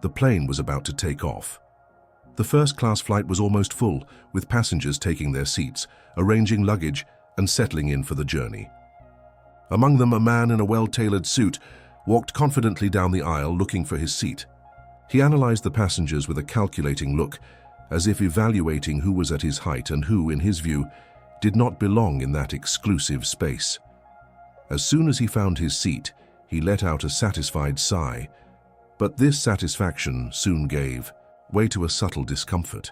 The plane was about to take off. The first-class flight was almost full, with passengers taking their seats, arranging luggage, and settling in for the journey. Among them, a man in a well-tailored suit walked confidently down the aisle looking for his seat. He analyzed the passengers with a calculating look, as if evaluating who was at his height and who, in his view, did not belong in that exclusive space. As soon as he found his seat, he let out a satisfied sigh, but this satisfaction soon gave way to a subtle discomfort.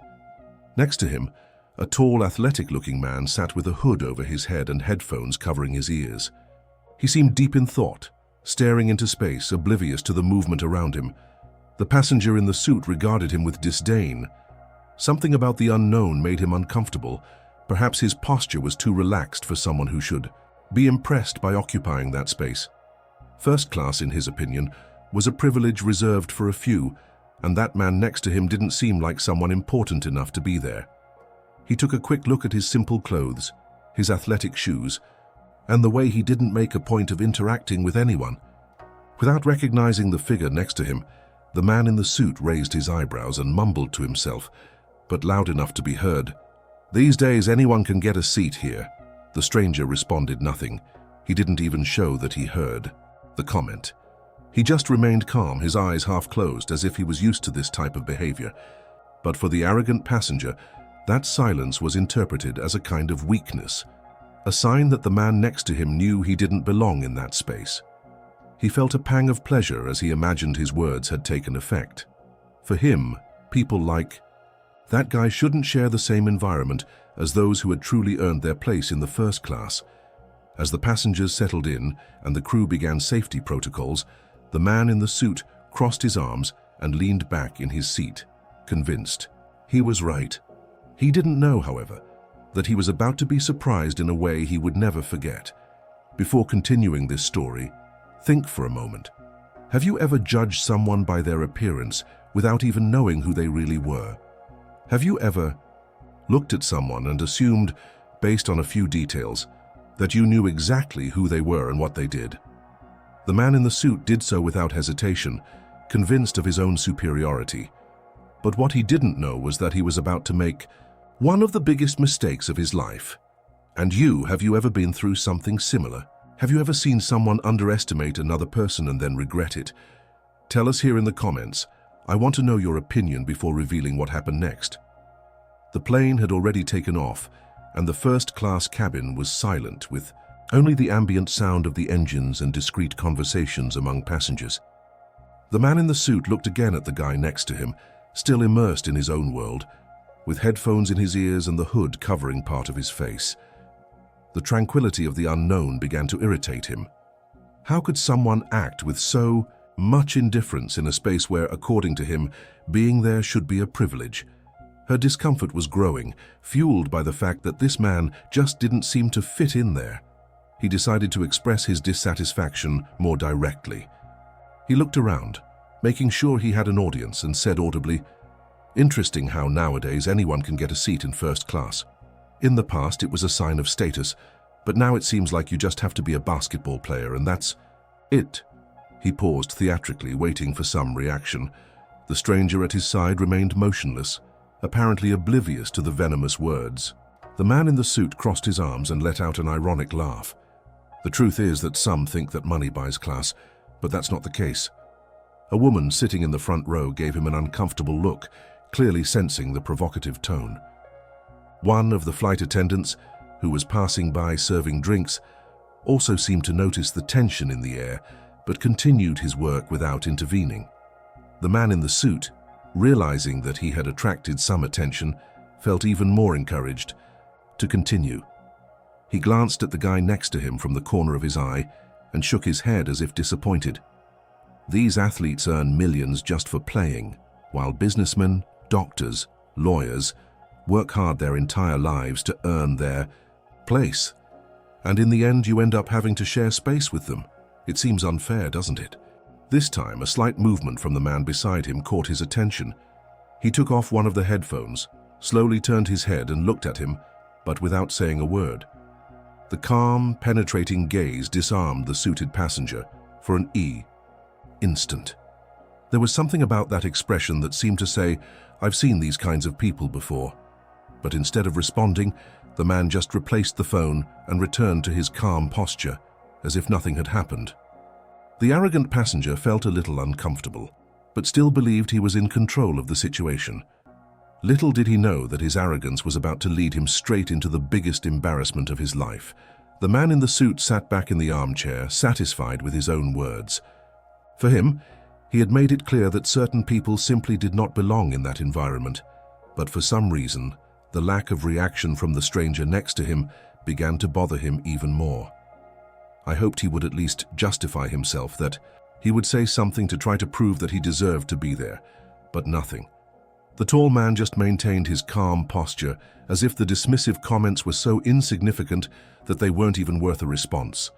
Next to him, a tall, athletic-looking man sat with a hood over his head and headphones covering his ears. He seemed deep in thought, staring into space, oblivious to the movement around him. The passenger in the suit regarded him with disdain. Something about the unknown made him uncomfortable. Perhaps his posture was too relaxed for someone who should be impressed by occupying that space. First class, in his opinion, was a privilege reserved for a few, and that man next to him didn't seem like someone important enough to be there. He took a quick look at his simple clothes, his athletic shoes, and the way he didn't make a point of interacting with anyone. Without recognizing the figure next to him, the man in the suit raised his eyebrows and mumbled to himself, but loud enough to be heard. "These days, anyone can get a seat here." The stranger responded nothing. He didn't even show that he heard the comment. He just remained calm, his eyes half closed, as if he was used to this type of behavior. But for the arrogant passenger, that silence was interpreted as a kind of weakness, a sign that the man next to him knew he didn't belong in that space. He felt a pang of pleasure as he imagined his words had taken effect. For him, people like that guy shouldn't share the same environment as those who had truly earned their place in the first class. As the passengers settled in and the crew began safety protocols, the man in the suit crossed his arms and leaned back in his seat, convinced. He was right. He didn't know, however, that he was about to be surprised in a way he would never forget. Before continuing this story, think for a moment. Have you ever judged someone by their appearance without even knowing who they really were? Have you ever looked at someone and assumed, based on a few details, that you knew exactly who they were and what they did? The man in the suit did so without hesitation, convinced of his own superiority. But what he didn't know was that he was about to make one of the biggest mistakes of his life. And have you ever been through something similar? Have you ever seen someone underestimate another person and then regret it? Tell us here in the comments. I want to know your opinion before revealing what happened next. The plane had already taken off, and the first-class cabin was silent, with only the ambient sound of the engines and discreet conversations among passengers. The man in the suit looked again at the guy next to him, still immersed in his own world, with headphones in his ears and the hood covering part of his face. The tranquility of the unknown began to irritate him. How could someone act with so much indifference in a space where, according to him, being there should be a privilege? Her discomfort was growing, fueled by the fact that this man just didn't seem to fit in there. He decided to express his dissatisfaction more directly. He looked around, making sure he had an audience, and said audibly, "Interesting how nowadays anyone can get a seat in first class. In the past it was a sign of status, but now it seems like you just have to be a basketball player and that's it." He paused theatrically, waiting for some reaction. The stranger at his side remained motionless, apparently oblivious to the venomous words. The man in the suit crossed his arms and let out an ironic laugh. The truth is that some think that money buys class, but that's not the case. A woman sitting in the front row gave him an uncomfortable look, clearly sensing the provocative tone. One of the flight attendants, who was passing by serving drinks, also seemed to notice the tension in the air, but continued his work without intervening. The man in the suit, realizing that he had attracted some attention, felt even more encouraged to continue. He glanced at the guy next to him from the corner of his eye and shook his head as if disappointed. These athletes earn millions just for playing, while businessmen, doctors, lawyers work hard their entire lives to earn their place. And in the end, you end up having to share space with them. It seems unfair, doesn't it? This time, a slight movement from the man beside him caught his attention. He took off one of the headphones, slowly turned his head and looked at him, but without saying a word. The calm, penetrating gaze disarmed the suited passenger for an instant. There was something about that expression that seemed to say, "I've seen these kinds of people before." But instead of responding, the man just replaced the phone and returned to his calm posture, as if nothing had happened. The arrogant passenger felt a little uncomfortable, but still believed he was in control of the situation. Little did he know that his arrogance was about to lead him straight into the biggest embarrassment of his life. The man in the suit sat back in the armchair, satisfied with his own words. For him, he had made it clear that certain people simply did not belong in that environment, but for some reason, the lack of reaction from the stranger next to him began to bother him even more. I hoped he would at least justify himself, that he would say something to try to prove that he deserved to be there, but nothing. The tall man just maintained his calm posture, as if the dismissive comments were so insignificant that they weren't even worth a response.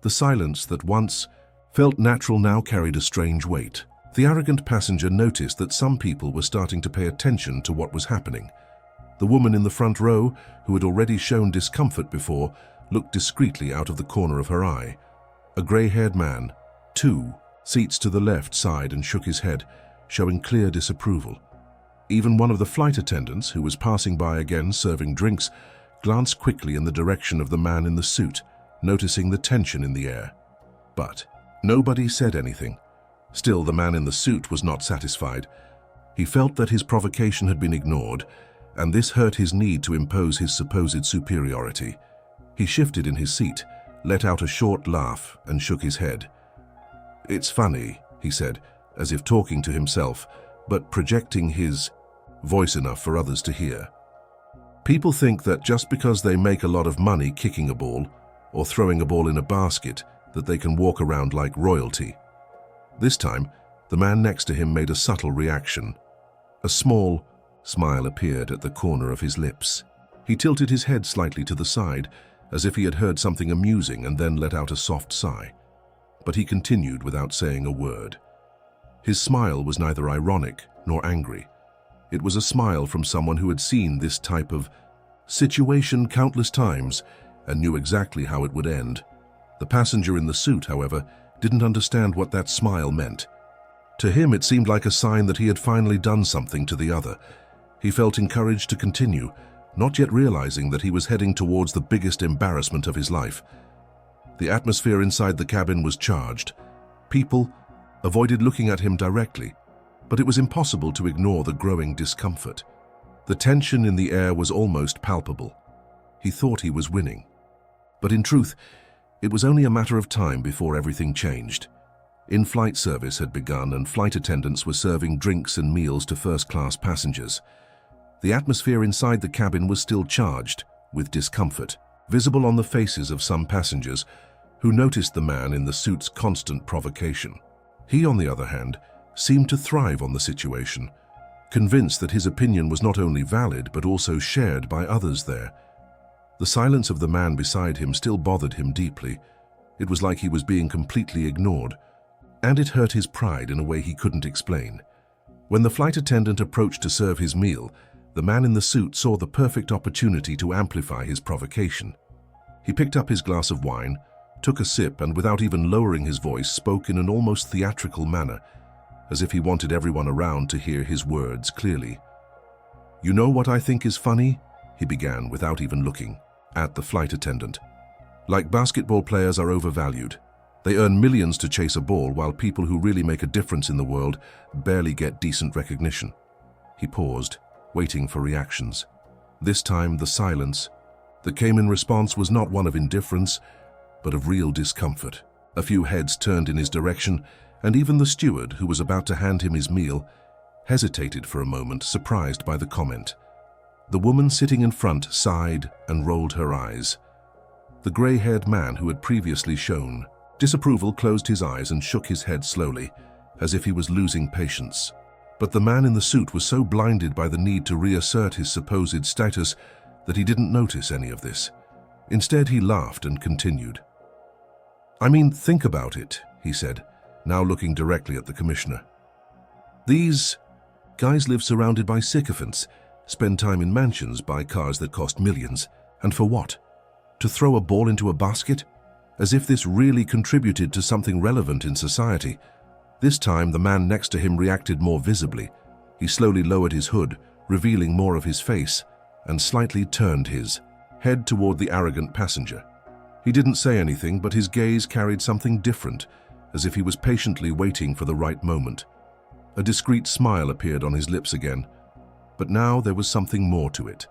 The silence that once felt natural now carried a strange weight. The arrogant passenger noticed that some people were starting to pay attention to what was happening. The woman in the front row, who had already shown discomfort before, looked discreetly out of the corner of her eye. A grey-haired man, 2 seats to the left side, and shook his head, showing clear disapproval. Even one of the flight attendants, who was passing by again serving drinks, glanced quickly in the direction of the man in the suit, noticing the tension in the air. But nobody said anything. Still, the man in the suit was not satisfied. He felt that his provocation had been ignored, and this hurt his need to impose his supposed superiority. He shifted in his seat, let out a short laugh, and shook his head. "It's funny," he said, as if talking to himself, but projecting his voice enough for others to hear. "People think that just because they make a lot of money kicking a ball or throwing a ball in a basket, that they can walk around like royalty." This time, the man next to him made a subtle reaction. A small smile appeared at the corner of his lips. He tilted his head slightly to the side, as if he had heard something amusing, and then let out a soft sigh. But he continued without saying a word. His smile was neither ironic nor angry. It was a smile from someone who had seen this type of situation countless times and knew exactly how it would end. The passenger in the suit, however, didn't understand what that smile meant. To him, it seemed like a sign that he had finally done something to the other. He felt encouraged to continue, not yet realizing that he was heading towards the biggest embarrassment of his life. The atmosphere inside the cabin was charged. People avoided looking at him directly, but it was impossible to ignore the growing discomfort. The tension in the air was almost palpable. He thought he was winning. But in truth, it was only a matter of time before everything changed. In-flight service had begun, and flight attendants were serving drinks and meals to first-class passengers. The atmosphere inside the cabin was still charged with discomfort, visible on the faces of some passengers who noticed the man in the suit's constant provocation. He, on the other hand, seemed to thrive on the situation, convinced that his opinion was not only valid but also shared by others there. The silence of the man beside him still bothered him deeply. It was like he was being completely ignored, and it hurt his pride in a way he couldn't explain. When the flight attendant approached to serve his meal, the man in the suit saw the perfect opportunity to amplify his provocation. He picked up his glass of wine, took a sip, and without even lowering his voice, spoke in an almost theatrical manner, as if he wanted everyone around to hear his words clearly. "You know what I think is funny?" he began without even looking at the flight attendant. "Like basketball players are overvalued. They earn millions to chase a ball, while people who really make a difference in the world barely get decent recognition." He paused, waiting for reactions. This time, the silence that came in response was not one of indifference, but of real discomfort. A few heads turned in his direction, and even the steward, who was about to hand him his meal, hesitated for a moment, surprised by the comment. The woman sitting in front sighed and rolled her eyes. The grey-haired man who had previously shown disapproval closed his eyes and shook his head slowly, as if he was losing patience. But the man in the suit was so blinded by the need to reassert his supposed status that he didn't notice any of this. Instead, he laughed and continued. "I mean, think about it," he said, now looking directly at the commissioner. "These guys live surrounded by sycophants, spend time in mansions, buy cars that cost millions. And for what? To throw a ball into a basket? As if this really contributed to something relevant in society. This time, the man next to him reacted more visibly. He slowly lowered his hood, revealing more of his face, and slightly turned his head toward the arrogant passenger. He didn't say anything, but his gaze carried something different, as if he was patiently waiting for the right moment. A discreet smile appeared on his lips again, but now there was something more to it.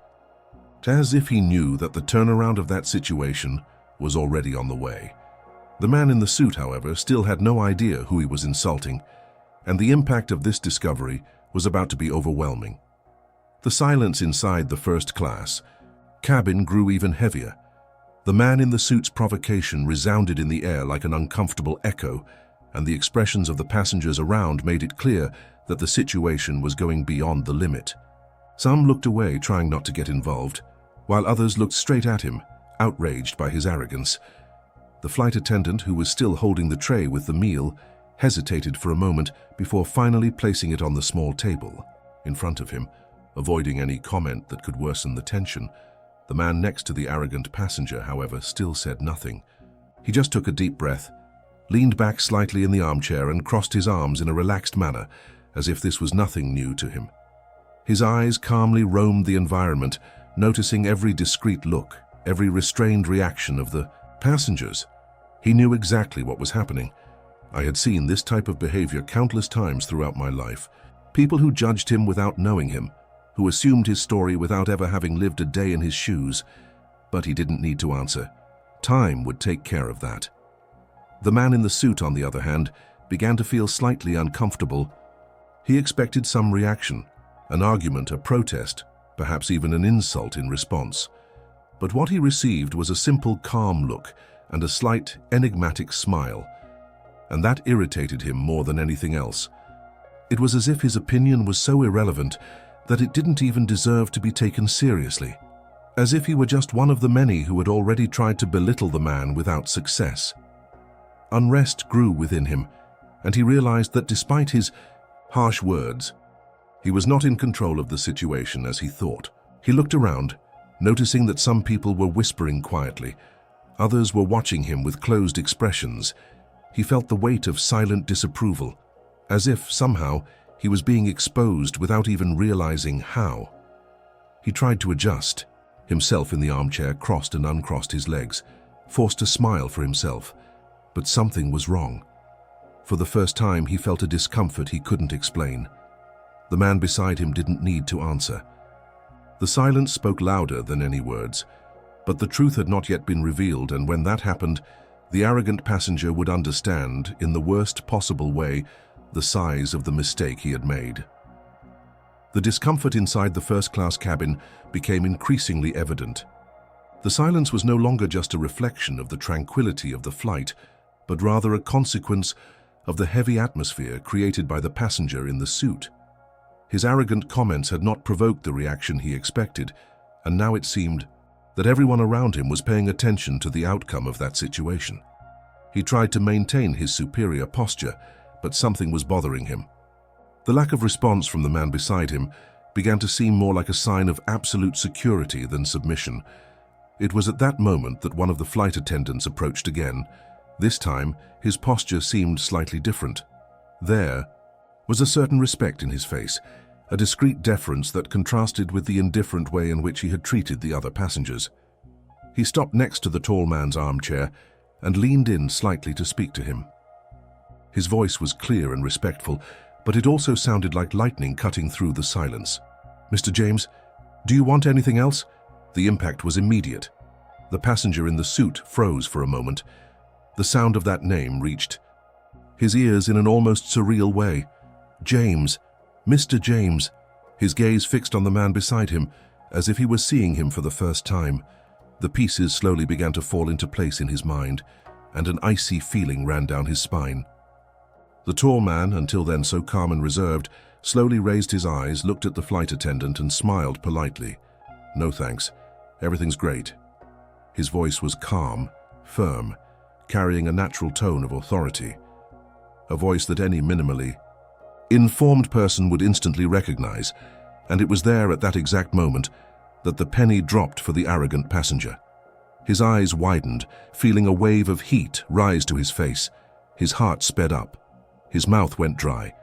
As if he knew that the turnaround of that situation was already on the way. The man in the suit, however, still had no idea who he was insulting, and the impact of this discovery was about to be overwhelming. The silence inside the first class cabin grew even heavier. The man in the suit's provocation resounded in the air like an uncomfortable echo, and the expressions of the passengers around made it clear that the situation was going beyond the limit. Some looked away, trying not to get involved, while others looked straight at him, outraged by his arrogance. The flight attendant, who was still holding the tray with the meal, hesitated for a moment before finally placing it on the small table in front of him, avoiding any comment that could worsen the tension. The man next to the arrogant passenger, however, still said nothing. He just took a deep breath, leaned back slightly in the armchair, and crossed his arms in a relaxed manner, as if this was nothing new to him. His eyes calmly roamed the environment, noticing every discreet look, every restrained reaction of the passengers. He knew exactly what was happening. I had seen this type of behavior countless times throughout my life. People who judged him without knowing him, who assumed his story without ever having lived a day in his shoes. But he didn't need to answer. Time would take care of that. The man in the suit, on the other hand, began to feel slightly uncomfortable. He expected some reaction, an argument, a protest, perhaps even an insult in response. But what he received was a simple, calm look and a slight, enigmatic smile, and that irritated him more than anything else. It was as if his opinion was so irrelevant that it didn't even deserve to be taken seriously, as if he were just one of the many who had already tried to belittle the man without success. Unrest grew within him, and he realized that despite his harsh words, he was not in control of the situation as he thought. He looked around, noticing that some people were whispering quietly. Others were watching him with closed expressions. He felt the weight of silent disapproval, as if, somehow, he was being exposed without even realizing how. He tried to adjust. Himself in the armchair crossed and uncrossed his legs, forced a smile for himself. But something was wrong. For the first time, he felt a discomfort he couldn't explain. The man beside him didn't need to answer. The silence spoke louder than any words, but the truth had not yet been revealed, and when that happened, the arrogant passenger would understand, in the worst possible way, the size of the mistake he had made. The discomfort inside the first-class cabin became increasingly evident. The silence was no longer just a reflection of the tranquility of the flight, but rather a consequence of the heavy atmosphere created by the passenger in the suit. His arrogant comments had not provoked the reaction he expected, and now it seemed that everyone around him was paying attention to the outcome of that situation. He tried to maintain his superior posture, but something was bothering him. The lack of response from the man beside him began to seem more like a sign of absolute security than submission. It was at that moment that one of the flight attendants approached again. This time, his posture seemed slightly different. There was a certain respect in his face, a discreet deference that contrasted with the indifferent way in which he had treated the other passengers. He stopped next to the tall man's armchair and leaned in slightly to speak to him. His voice was clear and respectful, but it also sounded like lightning cutting through the silence. "Mr. James, do you want anything else?" The impact was immediate. The passenger in the suit froze for a moment. The sound of that name reached his ears in an almost surreal way. James, Mr. James, his gaze fixed on the man beside him, as if he were seeing him for the first time. The pieces slowly began to fall into place in his mind, and an icy feeling ran down his spine. The tall man, until then so calm and reserved, slowly raised his eyes, looked at the flight attendant, and smiled politely. "No thanks. Everything's great." His voice was calm, firm, carrying a natural tone of authority. A voice that any minimally informed person would instantly recognize, and it was there at that exact moment that the penny dropped for the arrogant passenger. His eyes widened, feeling a wave of heat rise to his face. His heart sped up. His mouth went dry.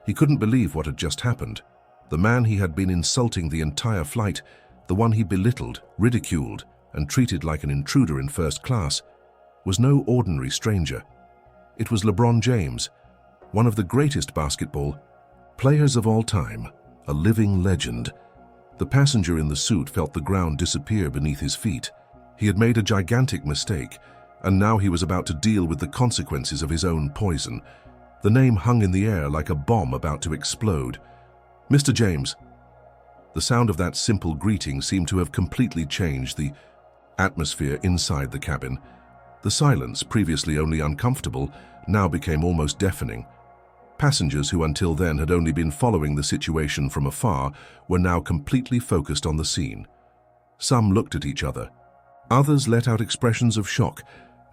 He couldn't believe what had just happened. The man he had been insulting the entire flight, the one he belittled, ridiculed, and treated like an intruder in first class, was no ordinary stranger. It was LeBron James, one of the greatest basketball players of all time, a living legend. The passenger in the suit felt the ground disappear beneath his feet. He had made a gigantic mistake, and now he was about to deal with the consequences of his own poison. The name hung in the air like a bomb about to explode. "Mr. James." The sound of that simple greeting seemed to have completely changed the atmosphere inside the cabin. The silence, previously only uncomfortable, now became almost deafening. Passengers who until then had only been following the situation from afar were now completely focused on the scene. Some looked at each other. Others let out expressions of shock,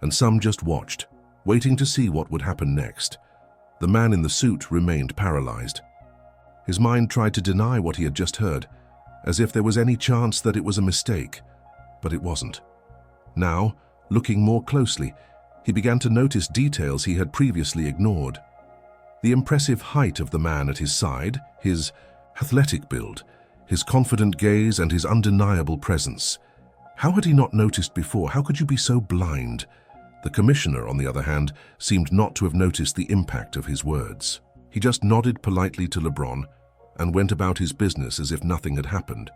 and some just watched, waiting to see what would happen next. The man in the suit remained paralyzed. His mind tried to deny what he had just heard, as if there was any chance that it was a mistake, but it wasn't. Now, looking more closely, he began to notice details he had previously ignored. The impressive height of the man at his side, his athletic build, his confident gaze, and his undeniable presence. How had he not noticed before? How could you be so blind? The commissioner, on the other hand, seemed not to have noticed the impact of his words. He just nodded politely to LeBron and went about his business as if nothing had happened.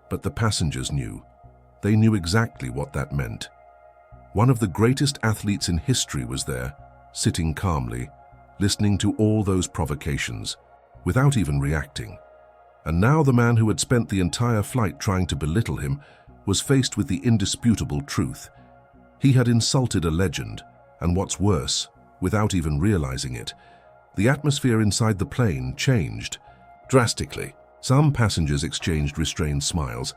But the passengers knew. They knew exactly what that meant. One of the greatest athletes in history was there, sitting calmly, listening to all those provocations, without even reacting. And now the man who had spent the entire flight trying to belittle him was faced with the indisputable truth. He had insulted a legend, and what's worse, without even realizing it. The atmosphere inside the plane changed drastically. Some passengers exchanged restrained smiles.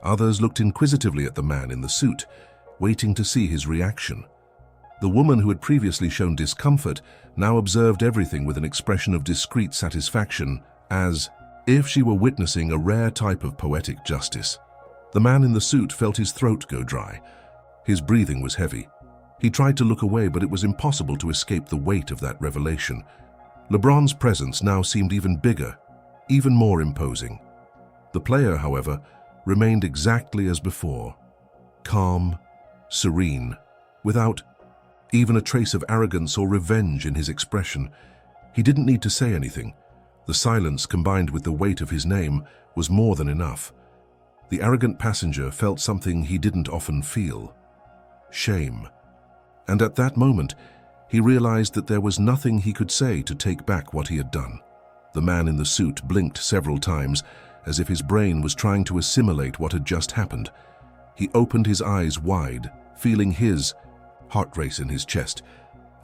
Others looked inquisitively at the man in the suit, waiting to see his reaction. The woman who had previously shown discomfort now observed everything with an expression of discreet satisfaction, as if she were witnessing a rare type of poetic justice. The man in the suit felt his throat go dry. His breathing was heavy. He tried to look away, but it was impossible to escape the weight of that revelation. LeBron's presence now seemed even bigger, even more imposing. The player, however, remained exactly as before, calm, serene, without even a trace of arrogance or revenge in his expression. He didn't need to say anything. The silence, combined with the weight of his name, was more than enough. The arrogant passenger felt something he didn't often feel: shame. And at that moment, he realized that there was nothing he could say to take back what he had done. The man in the suit blinked several times, as if his brain was trying to assimilate what had just happened. He opened his eyes wide, feeling his heart race in his chest,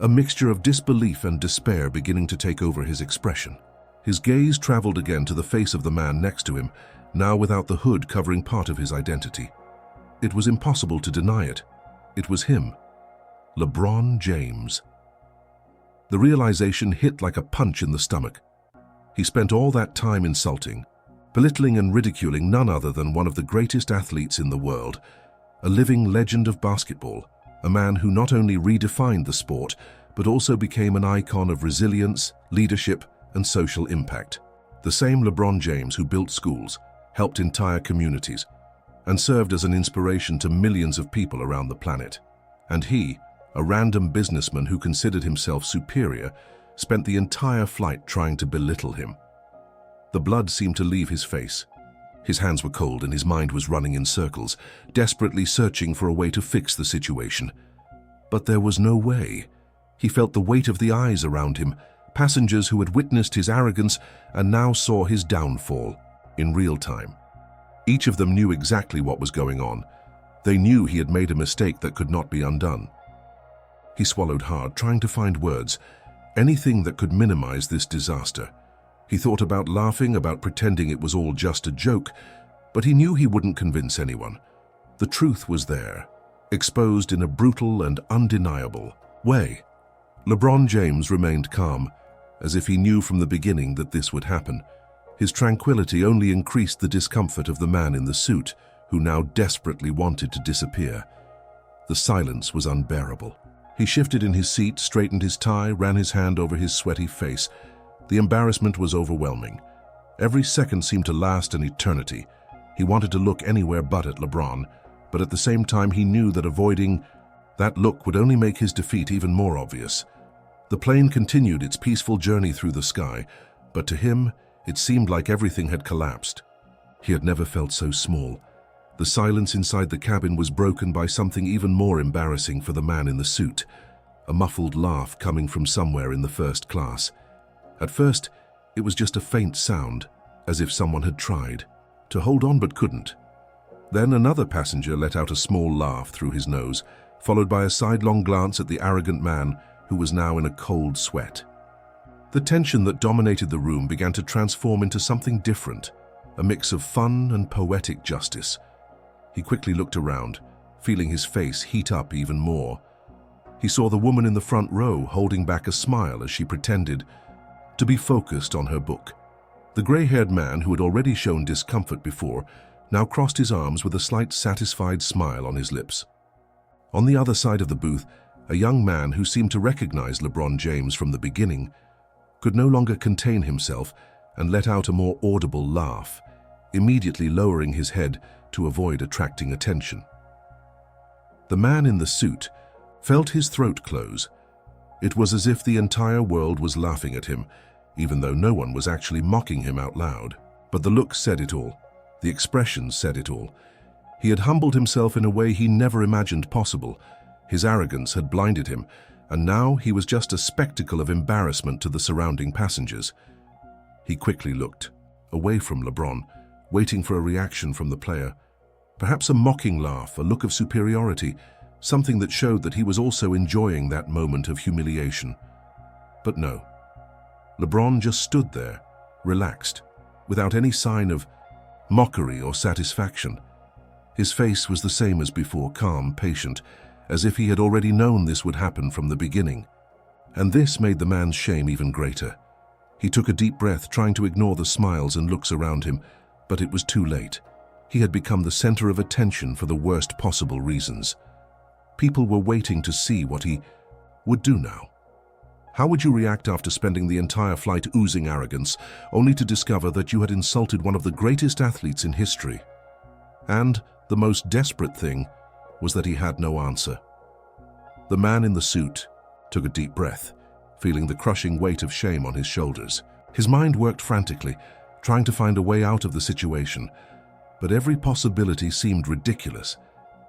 a mixture of disbelief and despair beginning to take over his expression. His gaze traveled again to the face of the man next to him, now without the hood covering part of his identity. It was impossible to deny it. It was him, LeBron James. The realization hit like a punch in the stomach. He spent all that time insulting, belittling and ridiculing none other than one of the greatest athletes in the world, a living legend of basketball, a man who not only redefined the sport, but also became an icon of resilience, leadership, and social impact. The same LeBron James who built schools, helped entire communities, and served as an inspiration to millions of people around the planet. And he, a random businessman who considered himself superior, spent the entire flight trying to belittle him. The blood seemed to leave his face. His hands were cold and his mind was running in circles, desperately searching for a way to fix the situation. But there was no way. He felt the weight of the eyes around him, passengers who had witnessed his arrogance and now saw his downfall in real time. Each of them knew exactly what was going on. They knew he had made a mistake that could not be undone. He swallowed hard, trying to find words, anything that could minimize this disaster. He thought about laughing, about pretending it was all just a joke, but he knew he wouldn't convince anyone. The truth was there, exposed in a brutal and undeniable way. LeBron James remained calm, as if he knew from the beginning that this would happen. His tranquility only increased the discomfort of the man in the suit, who now desperately wanted to disappear. The silence was unbearable. He shifted in his seat, straightened his tie, ran his hand over his sweaty face. The embarrassment was overwhelming. Every second seemed to last an eternity. He wanted to look anywhere but at Lebron, but at the same time he knew that avoiding that look would only make his defeat even more obvious. The plane continued its peaceful journey through the sky, but to him, it seemed like everything had collapsed. He had never felt so small. The silence inside the cabin was broken by something even more embarrassing for the man in the suit, a muffled laugh coming from somewhere in the first class. At first, it was just a faint sound, as if someone had tried to hold on but couldn't. Then another passenger let out a small laugh through his nose, followed by a sidelong glance at the arrogant man who was now in a cold sweat. The tension that dominated the room began to transform into something different, a mix of fun and poetic justice. He quickly looked around, feeling his face heat up even more. He saw the woman in the front row holding back a smile as she pretended to be focused on her book. The gray-haired man, who had already shown discomfort before, now crossed his arms with a slight satisfied smile on his lips. On the other side of the booth, a young man who seemed to recognize LeBron James from the beginning could no longer contain himself and let out a more audible laugh, immediately lowering his head to avoid attracting attention. The man in the suit felt his throat close. It was as if the entire world was laughing at him, even though no one was actually mocking him out loud. But the look said it all. The expressions said it all. He had humbled himself in a way he never imagined possible. His arrogance had blinded him, and now he was just a spectacle of embarrassment to the surrounding passengers. He quickly looked away from LeBron, waiting for a reaction from the player. Perhaps a mocking laugh, a look of superiority, something that showed that he was also enjoying that moment of humiliation. But no. LeBron just stood there, relaxed, without any sign of mockery or satisfaction. His face was the same as before, calm, patient, as if he had already known this would happen from the beginning. And this made the man's shame even greater. He took a deep breath, trying to ignore the smiles and looks around him, but it was too late. He had become the center of attention for the worst possible reasons. People were waiting to see what he would do now. How would you react after spending the entire flight oozing arrogance, only to discover that you had insulted one of the greatest athletes in history? And the most desperate thing was that he had no answer. The man in the suit took a deep breath, feeling the crushing weight of shame on his shoulders. His mind worked frantically, trying to find a way out of the situation, but every possibility seemed ridiculous.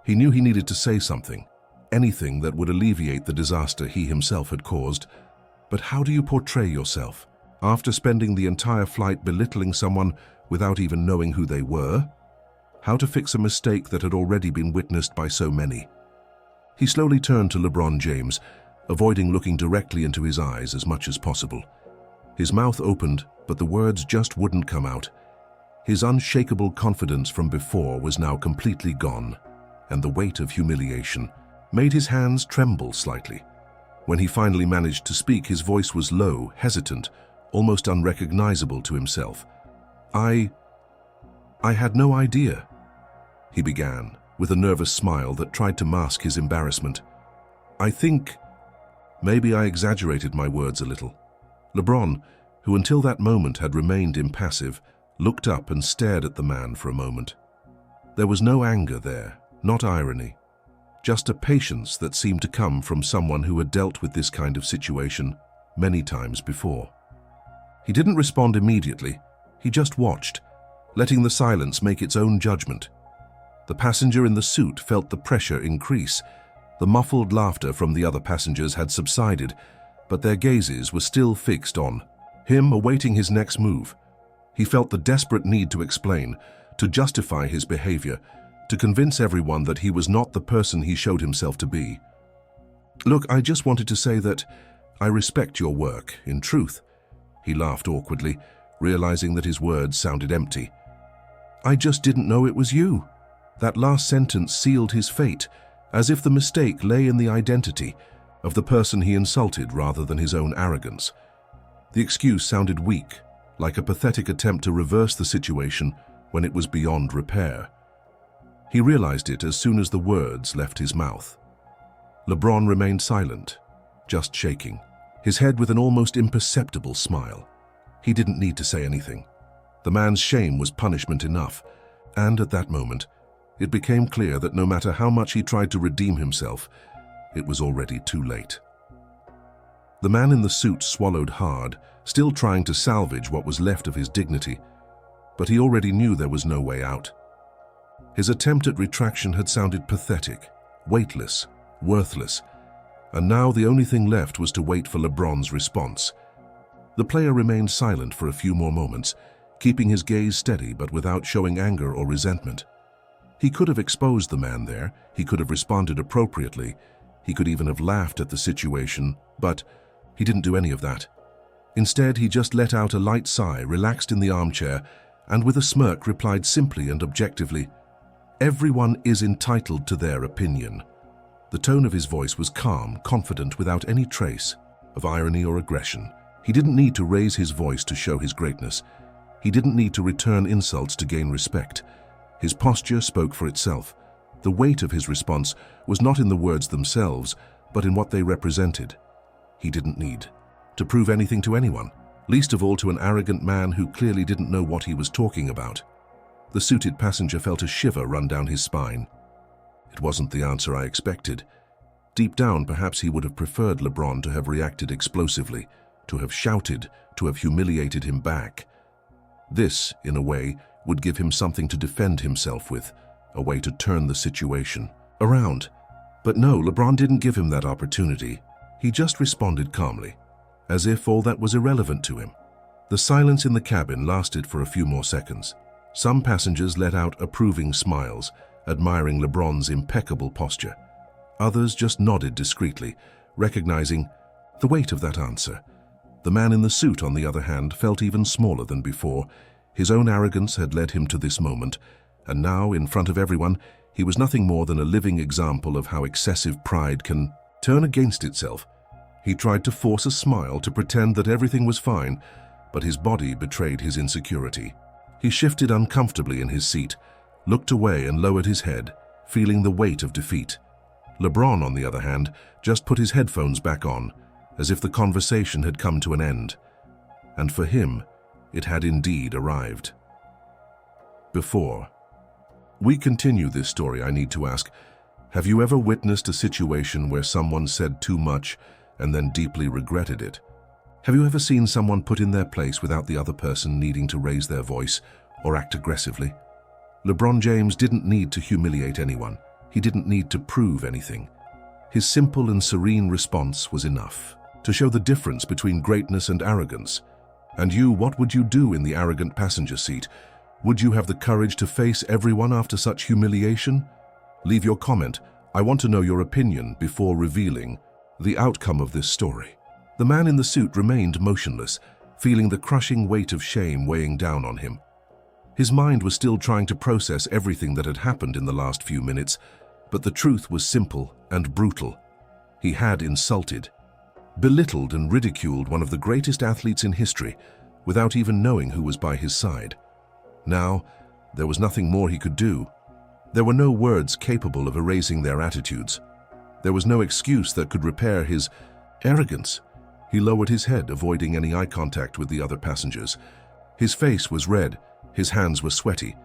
He knew he needed to say something, anything that would alleviate the disaster he himself had caused. But how do you portray yourself after spending the entire flight belittling someone without even knowing who they were? How to fix a mistake that had already been witnessed by so many? He slowly turned to LeBron James, avoiding looking directly into his eyes as much as possible. His mouth opened, but the words just wouldn't come out. His unshakable confidence from before was now completely gone, and the weight of humiliation made his hands tremble slightly. When he finally managed to speak, his voice was low, hesitant, almost unrecognizable to himself. I had no idea, he began, with a nervous smile that tried to mask his embarrassment. I think maybe I exaggerated my words a little. LeBron, who until that moment had remained impassive, looked up and stared at the man for a moment. There was no anger there, not irony, just a patience that seemed to come from someone who had dealt with this kind of situation many times before. He didn't respond immediately. He just watched, letting the silence make its own judgment. The passenger in the suit felt the pressure increase. The muffled laughter from the other passengers had subsided, but their gazes were still fixed on him, awaiting his next move. He felt the desperate need to explain, to justify his behavior, to convince everyone that he was not the person he showed himself to be. Look, I just wanted to say that I respect your work, in truth. He laughed awkwardly, realizing that his words sounded empty. I just didn't know it was you. That last sentence sealed his fate, as if the mistake lay in the identity of the person he insulted rather than his own arrogance. The excuse sounded weak, like a pathetic attempt to reverse the situation when it was beyond repair. He realized it as soon as the words left his mouth. Lebron remained silent, just shaking, his head with an almost imperceptible smile. He didn't need to say anything. The man's shame was punishment enough, and at that moment, it became clear that no matter how much he tried to redeem himself, it was already too late. The man in the suit swallowed hard, still trying to salvage what was left of his dignity, but he already knew there was no way out. His attempt at retraction had sounded pathetic, weightless, worthless, and now the only thing left was to wait for Lebron's response. The player remained silent for a few more moments, keeping his gaze steady but without showing anger or resentment. He could have exposed the man there, he could have responded appropriately, he could even have laughed at the situation, but he didn't do any of that. Instead, he just let out a light sigh, relaxed in the armchair, and with a smirk replied simply and objectively, "Everyone is entitled to their opinion." The tone of his voice was calm, confident, without any trace of irony or aggression. He didn't need to raise his voice to show his greatness. He didn't need to return insults to gain respect. His posture spoke for itself. The weight of his response was not in the words themselves, but in what they represented. He didn't need to prove anything to anyone, least of all to an arrogant man who clearly didn't know what he was talking about. The suited passenger felt a shiver run down his spine. It wasn't the answer I expected. Deep down, perhaps he would have preferred Lebron to have reacted explosively, to have shouted, to have humiliated him back. This, in a way, would give him something to defend himself with, a way to turn the situation around. But no, Lebron didn't give him that opportunity. He just responded calmly, as if all that was irrelevant to him. The silence in the cabin lasted for a few more seconds. Some passengers let out approving smiles, admiring Lebron's impeccable posture. Others just nodded discreetly, recognizing the weight of that answer. The man in the suit, on the other hand, felt even smaller than before. His own arrogance had led him to this moment, and now, in front of everyone, he was nothing more than a living example of how excessive pride can turn against itself. He tried to force a smile to pretend that everything was fine, but his body betrayed his insecurity. He shifted uncomfortably in his seat, looked away and lowered his head, feeling the weight of defeat. Lebron, on the other hand, just put his headphones back on, as if the conversation had come to an end. And for him, it had indeed arrived. Before we continue this story, I need to ask, have you ever witnessed a situation where someone said too much and then deeply regretted it? Have you ever seen someone put in their place without the other person needing to raise their voice or act aggressively? LeBron James didn't need to humiliate anyone. He didn't need to prove anything. His simple and serene response was enough to show the difference between greatness and arrogance. And you, what would you do in the arrogant passenger seat? Would you have the courage to face everyone after such humiliation? Leave your comment. I want to know your opinion before revealing the outcome of this story. The man in the suit remained motionless, feeling the crushing weight of shame weighing down on him. His mind was still trying to process everything that had happened in the last few minutes, but the truth was simple and brutal. He had insulted, belittled and ridiculed one of the greatest athletes in history without even knowing who was by his side. Now, there was nothing more he could do. There were no words capable of erasing their attitudes. There was no excuse that could repair his arrogance. He lowered his head, avoiding any eye contact with the other passengers. His face was red, his hands were sweaty,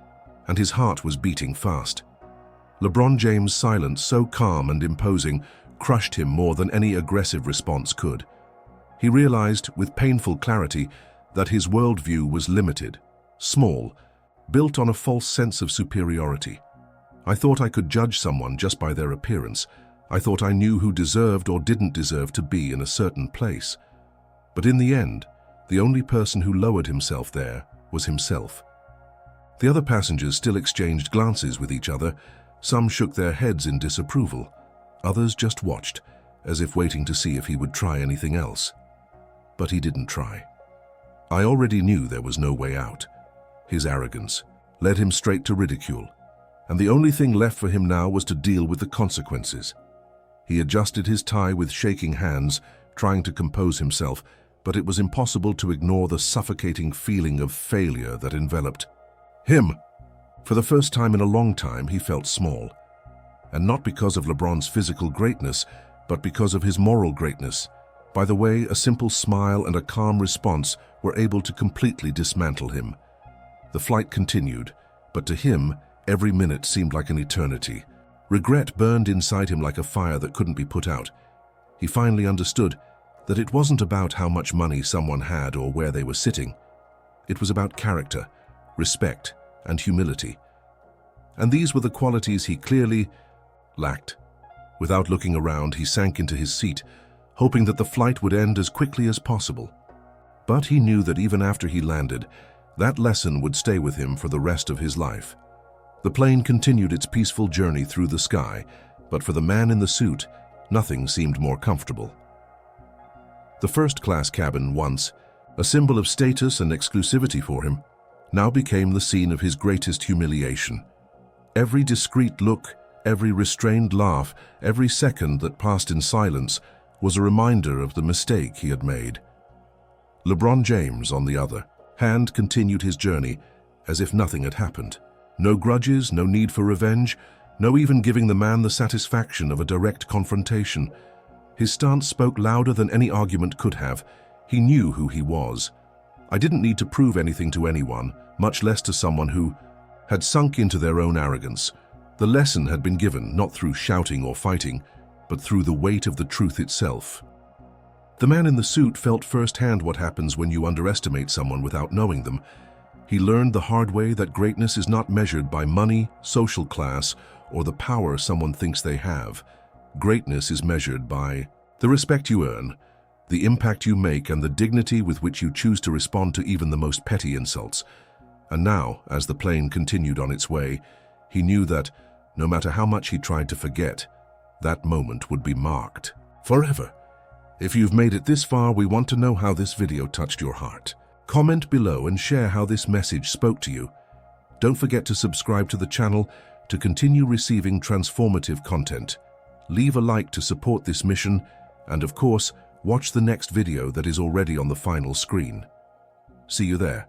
and his heart was beating fast. LeBron James' silence, so calm and imposing, crushed him more than any aggressive response could. He realized with painful clarity that his worldview was limited, small, built on a false sense of superiority. I thought I could judge someone just by their appearance. I thought I knew who deserved or didn't deserve to be in a certain place. But in the end, the only person who lowered himself there was himself. The other passengers still exchanged glances with each other. Some shook their heads in disapproval. Others just watched, as if waiting to see if he would try anything else. But he didn't try. I already knew there was no way out. His arrogance led him straight to ridicule, and the only thing left for him now was to deal with the consequences. He adjusted his tie with shaking hands, trying to compose himself, but it was impossible to ignore the suffocating feeling of failure that enveloped him. For the first time in a long time, he felt small. And not because of LeBron's physical greatness, but because of his moral greatness. By the way, a simple smile and a calm response were able to completely dismantle him. The flight continued, but to him, every minute seemed like an eternity. Regret burned inside him like a fire that couldn't be put out. He finally understood that it wasn't about how much money someone had or where they were sitting. It was about character, respect, and humility. And these were the qualities he clearly lacked. Without looking around, he sank into his seat, hoping that the flight would end as quickly as possible. But he knew that even after he landed, that lesson would stay with him for the rest of his life. The plane continued its peaceful journey through the sky, but for the man in the suit, nothing seemed more comfortable. The first-class cabin, once a symbol of status and exclusivity for him, now became the scene of his greatest humiliation. Every discreet look, every restrained laugh, every second that passed in silence was a reminder of the mistake he had made. Lebron James, on the other hand, continued his journey as if nothing had happened. No grudges, no need for revenge, no even giving the man the satisfaction of a direct confrontation. His stance spoke louder than any argument could have. He knew who he was. I didn't need to prove anything to anyone, much less to someone who had sunk into their own arrogance. The lesson had been given not through shouting or fighting, but through the weight of the truth itself. The man in the suit felt firsthand what happens when you underestimate someone without knowing them. He learned the hard way that greatness is not measured by money, social class, or the power someone thinks they have. Greatness is measured by the respect you earn, the impact you make, and the dignity with which you choose to respond to even the most petty insults. And now, as the plane continued on its way, he knew that, no matter how much he tried to forget, that moment would be marked forever. If you've made it this far, we want to know how this video touched your heart. Comment below and share how this message spoke to you. Don't forget to subscribe to the channel to continue receiving transformative content. Leave a like to support this mission, and of course, watch the next video that is already on the final screen. See you there.